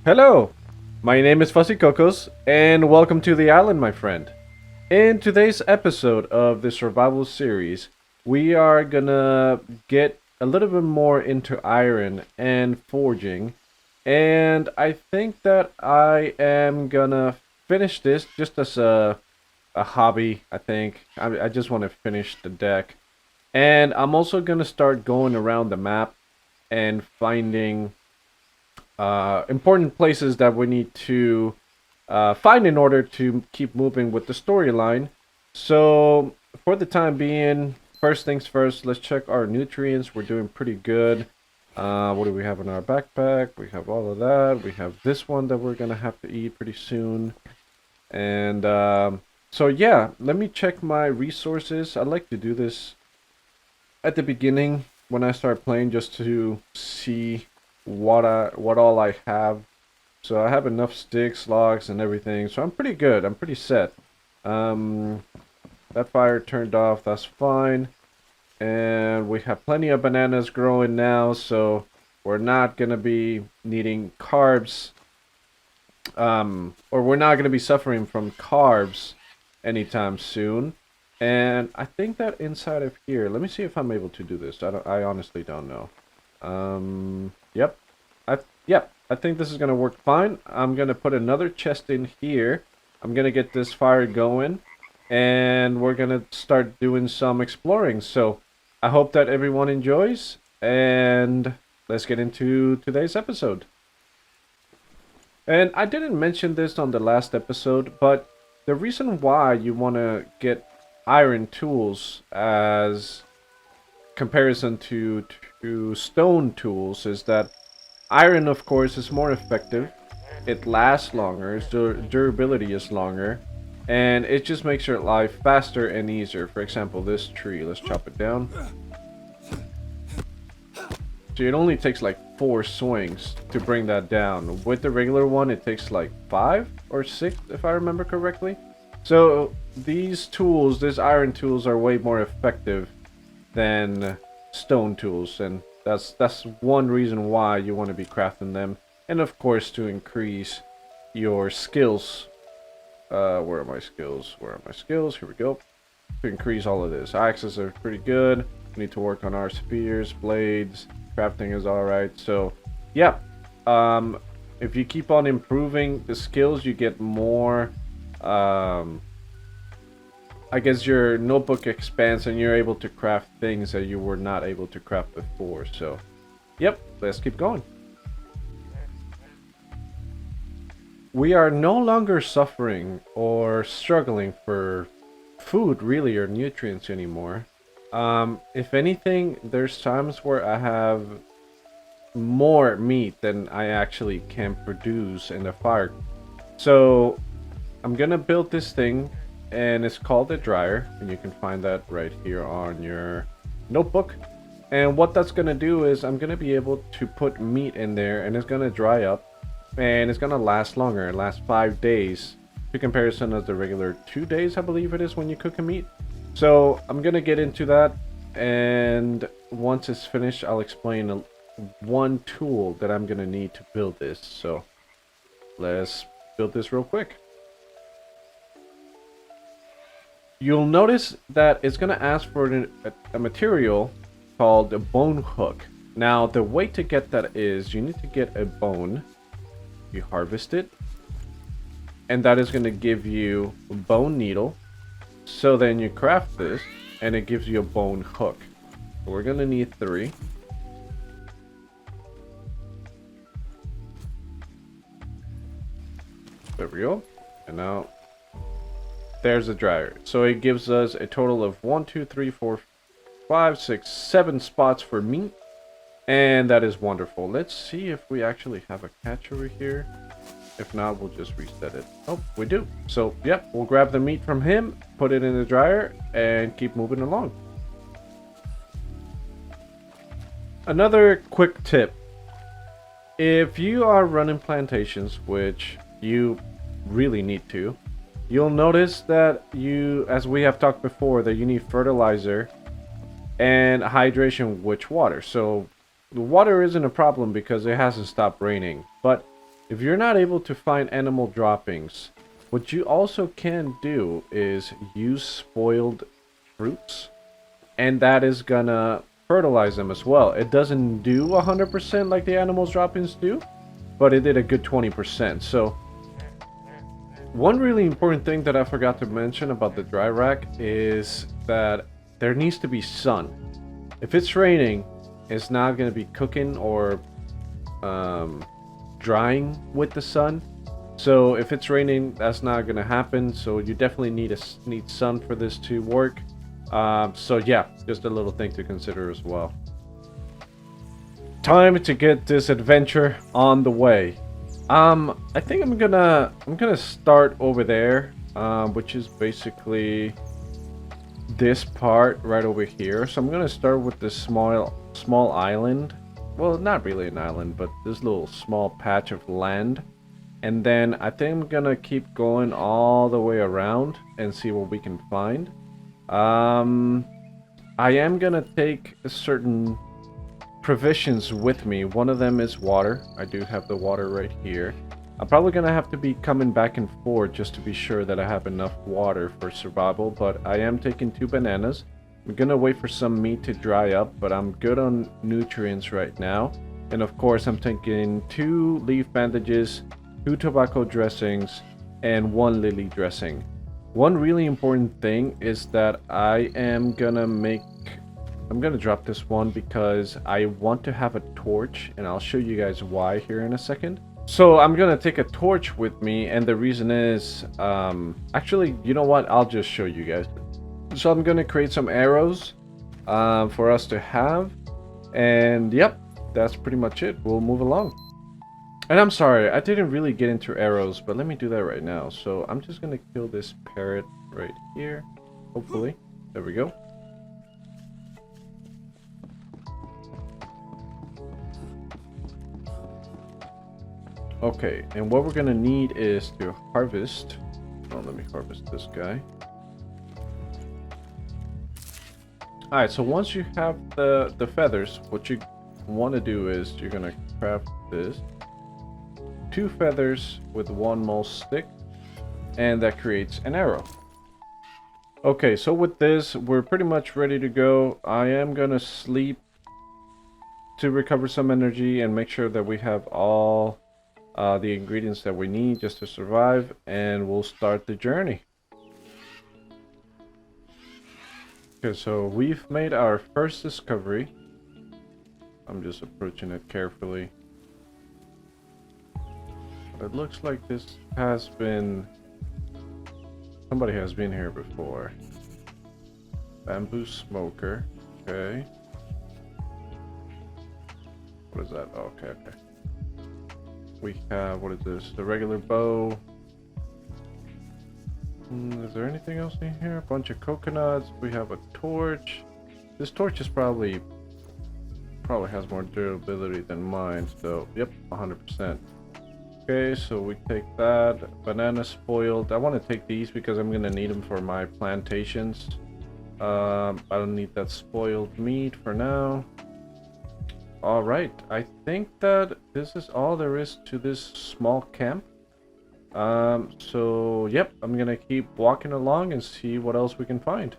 Hello, my name is FuzzyCocos, and welcome to the island, my friend. In today's episode of the survival series, we are gonna get a little bit more into iron and forging, and I think that I am gonna finish this just as a hobby. I think I just want to finish the deck, and I'm also gonna start going around the map and finding important places that we need to find in order to keep moving with the storyline. So, for the time being, first things first, let's check our nutrients. We're doing pretty good. What do we have in our backpack? We have all of that. We have this one that we're going to have to eat pretty soon. And so, yeah, let me check my resources. I like to do this at the beginning when I start playing just to see what all I have. So I have enough sticks, logs, and everything. So I'm pretty good. I'm pretty set. That fire turned off. That's fine. And we have plenty of bananas growing now, so we're not gonna be needing carbs. Or we're not gonna be suffering from carbs anytime soon. And I think that inside of here, let me see if I'm able to do this. I honestly don't know. Yep. I think this is gonna work fine. I'm gonna put another chest in here. I'm gonna get this fire going, and we're gonna start doing some exploring. So I hope that everyone enjoys, and let's get into today's episode. And I didn't mention this on the last episode, but the reason why you want to get iron tools as comparison to stone tools is that iron, of course, is more effective. It lasts longer, its durability is longer, and it just makes your life faster and easier. For example, this tree, let's chop it down. So it only takes like 4 swings to bring that down. With the regular one, it takes like 5 or 6, if I remember correctly. So these tools, these iron tools, are way more effective than stone tools, and that's one reason why you want to be crafting them. And of course, to increase your skills. Where are my skills? Where are my skills? Here we go. To increase all of this. Axes are pretty good. We need to work on our spears, blades. Crafting is alright. So, yeah. If you keep on improving the skills, you get more. I guess your notebook expands and you're able to craft things that you were not able to craft before. So, yep, let's keep going. We are no longer suffering or struggling for food, really, or nutrients anymore. If anything, there's times where I have more meat than I actually can produce in the fire. So, I'm gonna build this thing, and it's called a dryer, and you can find that right here on your notebook. And what that's gonna do is I'm gonna be able to put meat in there, and it's gonna dry up, and it's gonna last longer. It lasts 5 days to comparison of the regular 2 days, I believe it is, when you cook a meat. So I'm gonna get into that, and once it's finished, I'll explain one tool that I'm gonna need to build this. So let's build this real quick. You'll notice that it's going to ask for a material called a bone hook. Now, the way to get that is you need to get a bone, you harvest it, and that is going to give you a bone needle. So then you craft this, and it gives you a bone hook. So we're going to need 3. There we go. And now there's the dryer. So it gives us a total of 1, 2, 3, 4, 5, 6, 7 spots for meat. And that is wonderful. Let's see if we actually have a catch over here. If not, we'll just reset it. Oh, we do. So, yep, we'll grab the meat from him, put it in the dryer, and keep moving along. Another quick tip. If you are running plantations, which you really need to, you'll notice that as we have talked before, that you need fertilizer and hydration with water. So the water isn't a problem because it hasn't stopped raining. But If you're not able to find animal droppings, what you also can do is use spoiled fruits, and that is gonna fertilize them as well. It doesn't do 100% like the animals droppings do, but it did a good 20%. So one really important thing that I forgot to mention about the dry rack is that there needs to be sun. If it's raining, it's not going to be cooking or drying with the sun. So if it's raining, that's not going to happen. So you definitely need sun for this to work. So yeah, just a little thing to consider as well. Time to get this adventure on the way. I think I'm gonna start over there, which is basically this part right over here. So I'm gonna start with this small island. Well, not really an island, but this little small patch of land. And then I think I'm gonna keep going all the way around and see what we can find. I am gonna take a certain provisions with me. One of them is water. I do have the water right here. I'm probably gonna have to be coming back and forth just to be sure that I have enough water for survival, but I am taking 2 bananas. I'm gonna wait for some meat to dry up, but I'm good on nutrients right now. And of course I'm taking 2 leaf bandages, 2 tobacco dressings, and 1 lily dressing. One really important thing is that I'm gonna drop this one because I want to have a torch, and I'll show you guys why here in a second. So I'm gonna take a torch with me, and the reason is, actually, you know what? I'll just show you guys. So I'm gonna create some arrows for us to have, and yep, that's pretty much it. We'll move along. And I'm sorry, I didn't really get into arrows, but let me do that right now. So I'm just gonna kill this parrot right here, hopefully. There we go. Okay, and what we're gonna need is to harvest. Oh, let me harvest this guy. Alright, so once you have the feathers, what you want to do is you're gonna craft this. 2 feathers with 1 mole stick, and that creates an arrow. Okay, so with this, we're pretty much ready to go. I am gonna sleep to recover some energy and make sure that we have all the ingredients that we need just to survive, and we'll start the journey. Okay, so we've made our first discovery. I'm just approaching it carefully. It looks like this has been... somebody has been here before. Bamboo smoker. Okay. What is that? Oh, okay, okay. We have, what is this? The regular bow. Is there anything else in here? A bunch of coconuts. We have a torch. This torch is probably has more durability than mine. So, yep, 100%. Okay, so we take that. Banana spoiled. I want to take these because I'm going to need them for my plantations. I don't need that spoiled meat for now. Alright, I think that this is all there is to this small camp. So, yep, I'm going to keep walking along and see what else we can find.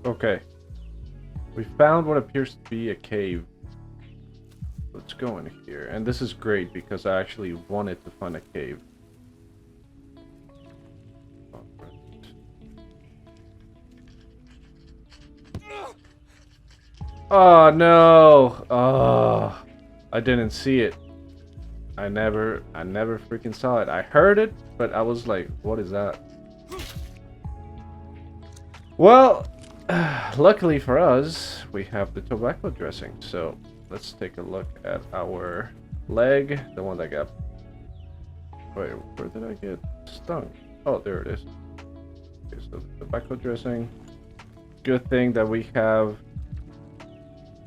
Okay, we found what appears to be a cave. Let's go in here, and this is great because I actually wanted to find a cave. Oh no! Oh, I didn't see it. I never freaking saw it. I heard it, but I was like, what is that? Well, luckily for us, we have the tobacco dressing. So let's take a look at our leg, the one that got... Wait, where did I get stung? Oh, there it is. Okay, so tobacco dressing. Good thing that we have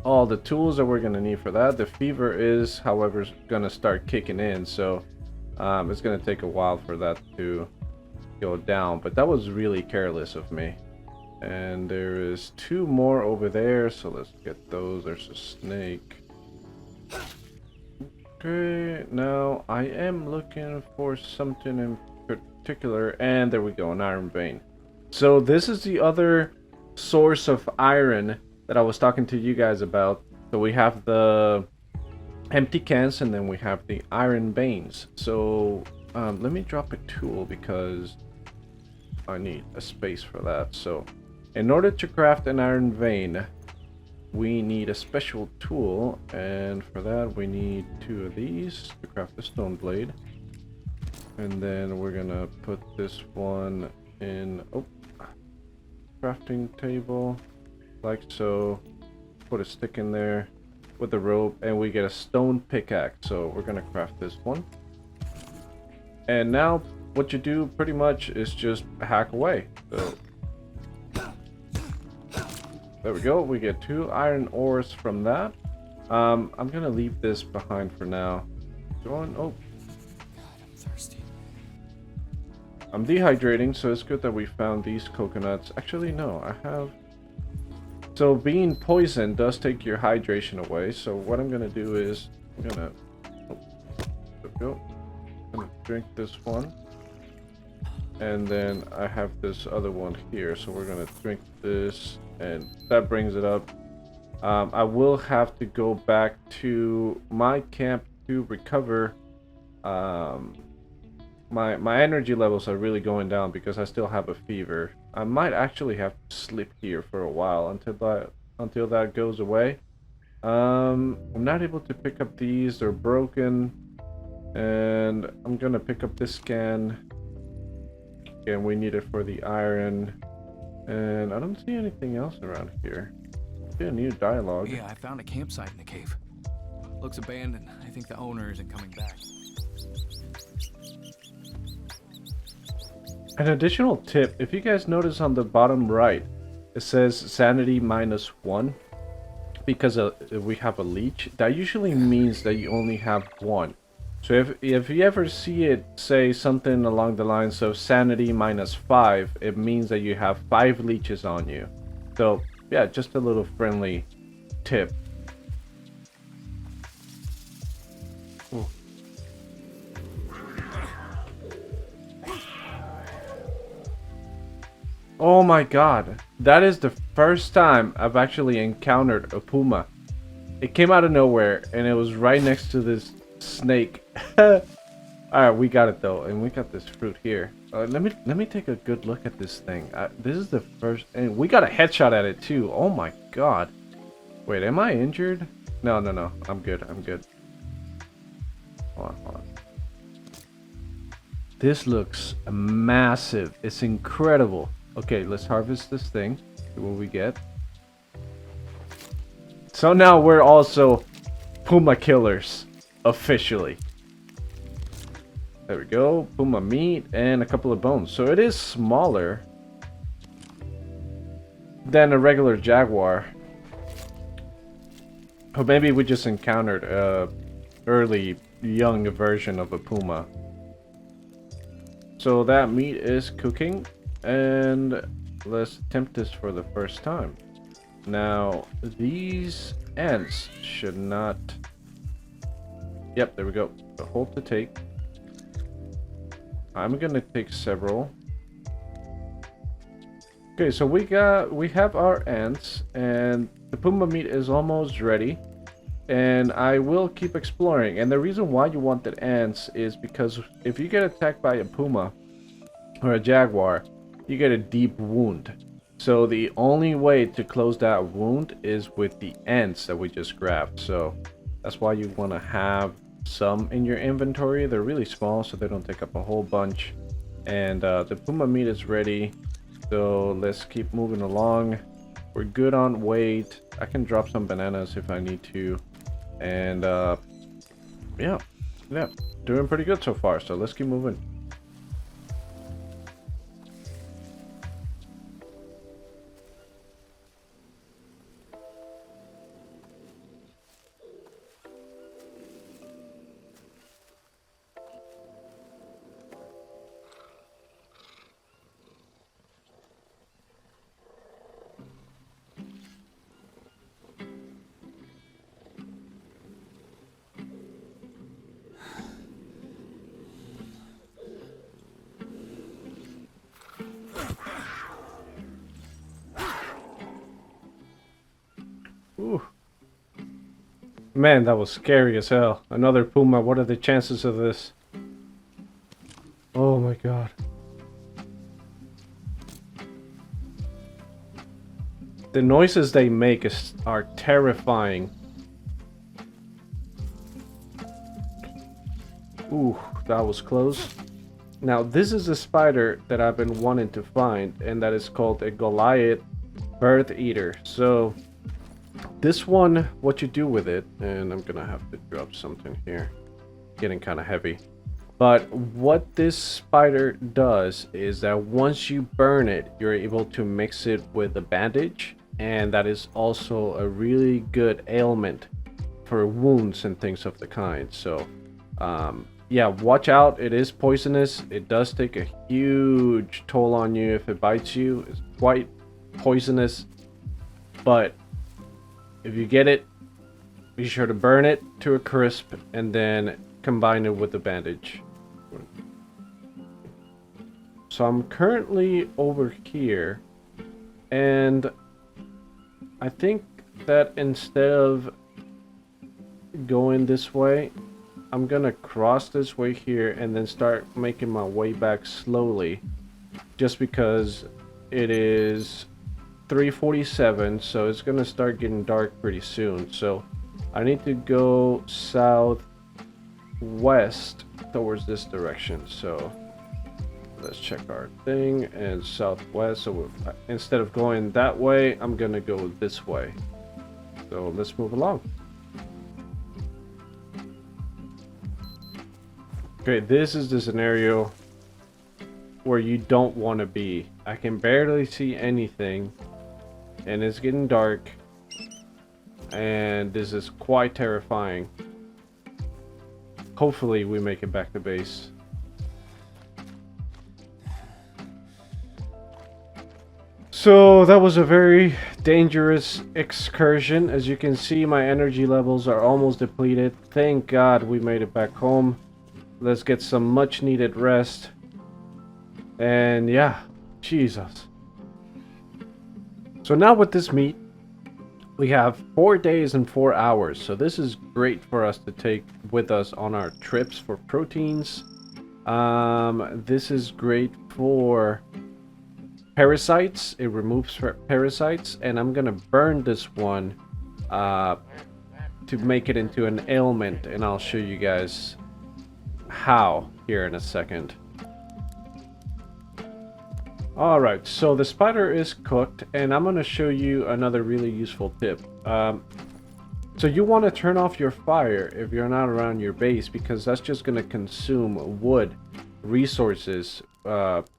all the tools that we're gonna need for that. The fever is, however, gonna start kicking in, so it's gonna take a while for that to go down. But that was really careless of me. And there is 2 more over there, so let's get those. There's a snake. Okay, now I am looking for something in particular, and there we go, an iron vein. So this is the other source of iron that I was talking to you guys about. So we have the empty cans, and then we have the iron veins. So let me drop a tool because I need a space for that. So in order to craft an iron vein, we need a special tool, and for that we need 2 of these to craft the stone blade. And then we're gonna put this one in crafting table like so. Put a stick in there with a rope, and we get a stone pickaxe. So we're gonna craft this one. And now what you do pretty much is just hack away. So there we go, we get 2 iron ores from that. I'm gonna leave this behind for now. God, I'm thirsty. I'm dehydrating, so it's good that we found these coconuts. Actually, no, I have... So being poisoned does take your hydration away, so what I'm gonna do is... I'm gonna... there we go. I'm gonna drink this one. And then I have this other one here, so we're gonna drink this, and that brings it up. I will have to go back to my camp to recover. My energy levels are really going down because I still have a fever. I might actually have to sleep here for a while until that goes away. I'm not able to pick up these, they're broken. And I'm gonna pick up this can. Again, we need it for the iron. And I don't see anything else around here. I see a new dialogue. Yeah, I found a campsite in the cave. Looks abandoned. I think the owner isn't coming back. An additional tip, if you guys notice on the bottom right, it says sanity -1 because we have a leech. That usually means that you only have 1. So if you ever see it say something along the lines of sanity -5, it means that you have 5 leeches on you. So yeah, just a little friendly tip. Ooh. Oh my god, that is the first time I've actually encountered a puma. It came out of nowhere and it was right next to this snake. Alright, we got it though, and we got this fruit here. Let me take a good look at this thing. This is the first, and we got a headshot at it too. Oh my god. Wait, am I injured? No, I'm good. Hold on. This looks massive. It's incredible. Okay, let's harvest this thing. See what we get. So now we're also puma killers. Officially. There we go. Puma meat and a couple of bones. So it is smaller than a regular jaguar. Or maybe we just encountered a early young version of a puma. So that meat is cooking, and let's attempt this for the first time. Now these ants should not... Yep, there we go. So hold to take. I'm gonna take several. Okay, so we have our ants, and the puma meat is almost ready. And I will keep exploring. And the reason why you want the ants is because if you get attacked by a puma or a jaguar, you get a deep wound. So the only way to close that wound is with the ants that we just grabbed. So that's why you want to have some in your inventory. They're really small, so they don't take up a whole bunch. And the puma meat is ready, so let's keep moving along. We're good on weight. I can drop some bananas if I need to. And yeah, doing pretty good so far, so let's keep moving. Man, that was scary as hell. Another puma. What are the chances of this? Oh my god. The noises they make are terrifying. Ooh, that was close. Now, this is a spider that I've been wanting to find, and that is called a Goliath Birdeater. So, this one, what you do with it, and I'm gonna have to drop something here. Getting kind of heavy. But what this spider does is that once you burn it, you're able to mix it with a bandage. And that is also a really good ailment for wounds and things of the kind. So, yeah, watch out. It is poisonous. It does take a huge toll on you if it bites you. It's quite poisonous. But if you get it, be sure to burn it to a crisp and then combine it with the bandage. So I'm currently over here, and I think that instead of going this way, I'm gonna cross this way here and then start making my way back slowly, just because it is 3:47, so it's gonna start getting dark pretty soon. So I need to go southwest towards this direction. So let's check our thing, and southwest. So instead of going that way, I'm gonna go this way. So let's move along. Okay, this is the scenario where you don't want to be. I can barely see anything, and it's getting dark, and this is quite terrifying. Hopefully we make it back to base. So that was a very dangerous excursion. As you can see, my energy levels are almost depleted. Thank God we made it back home. Let's get some much needed rest. And yeah, Jesus. So now with this meat, we have 4 days and 4 hours. So this is great for us to take with us on our trips for proteins. This is great for parasites. It removes parasites, and I'm gonna burn this one to make it into an ailment, and I'll show you guys how here in a second. Alright, so the spider is cooked, and I'm gonna show you another really useful tip. So you want to turn off your fire if you're not around your base, because that's just gonna consume wood resources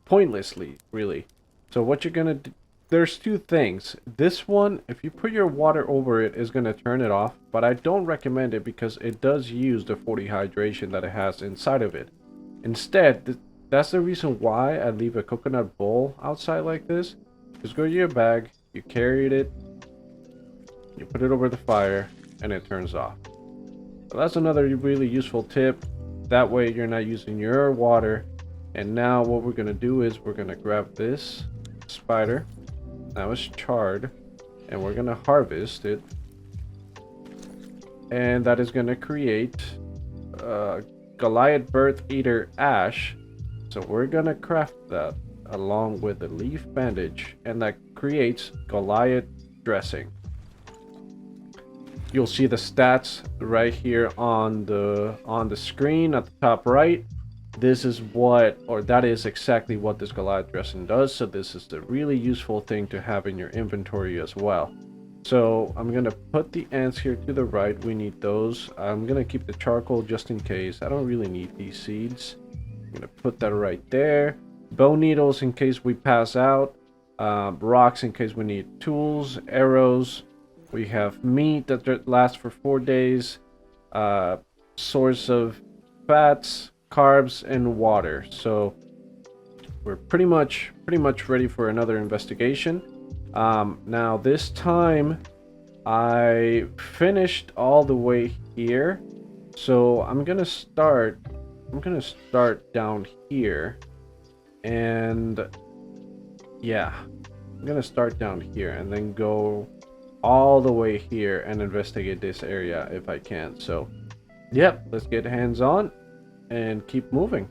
pointlessly, really. So what you're gonna do, there's two things. This one, if you put your water over it, is gonna turn it off, but I don't recommend it because it does use the 40 hydration that it has inside of it. Instead, that's the reason why I leave a coconut bowl outside like this. Just go to your bag, you carry it, you put it over the fire, and it turns off. So that's another really useful tip. That way you're not using your water. And now what we're gonna do is we're gonna grab this spider. Now it's charred, and we're gonna harvest it, and that is gonna create Goliath Birdeater ash. So we're gonna craft that along with the leaf bandage, and that creates Goliath Dressing. You'll see the stats right here on the screen at the top right. This is what, or that is exactly what this Goliath Dressing does. So this is the really useful thing to have in your inventory as well. So I'm going to put the ants here to the right. We need those. I'm going to keep the charcoal just in case. I don't really need these seeds. I'm going to put that right there. Bone needles in case we pass out. Rocks in case we need tools. Arrows. We have meat that lasts for 4 days. Source of fats, carbs, and water. So we're pretty much ready for another investigation. Now this time I finished all the way here, so I'm gonna start down here, and yeah, I'm gonna start down here and then go all the way here and investigate this area if I can. So, yep, let's get hands on and keep moving.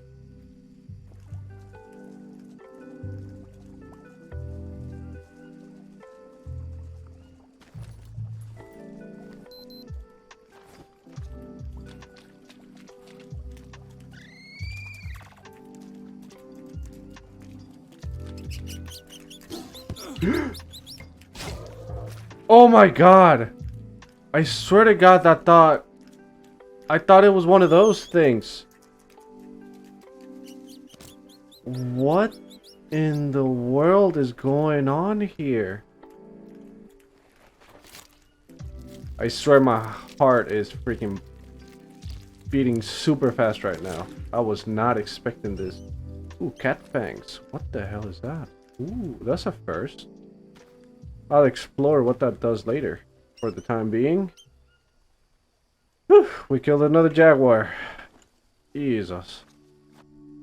Oh my god! I swear to god I thought it was one of those things. What in the world is going on here? I swear my heart is freaking beating super fast right now. I was not expecting this. Ooh, cat fangs. What the hell is that? Ooh, that's a first. I'll explore what that does later. For the time being, whew, we killed another jaguar. Jesus.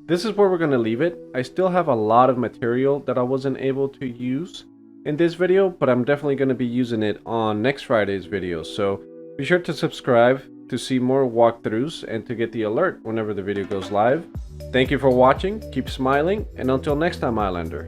This is where we're gonna leave it. I still have a lot of material that I wasn't able to use in this video, but I'm definitely gonna be using it on next Friday's video. So be sure to subscribe to see more walkthroughs and to get the alert whenever the video goes live. Thank you for watching, keep smiling, and until next time, Islander.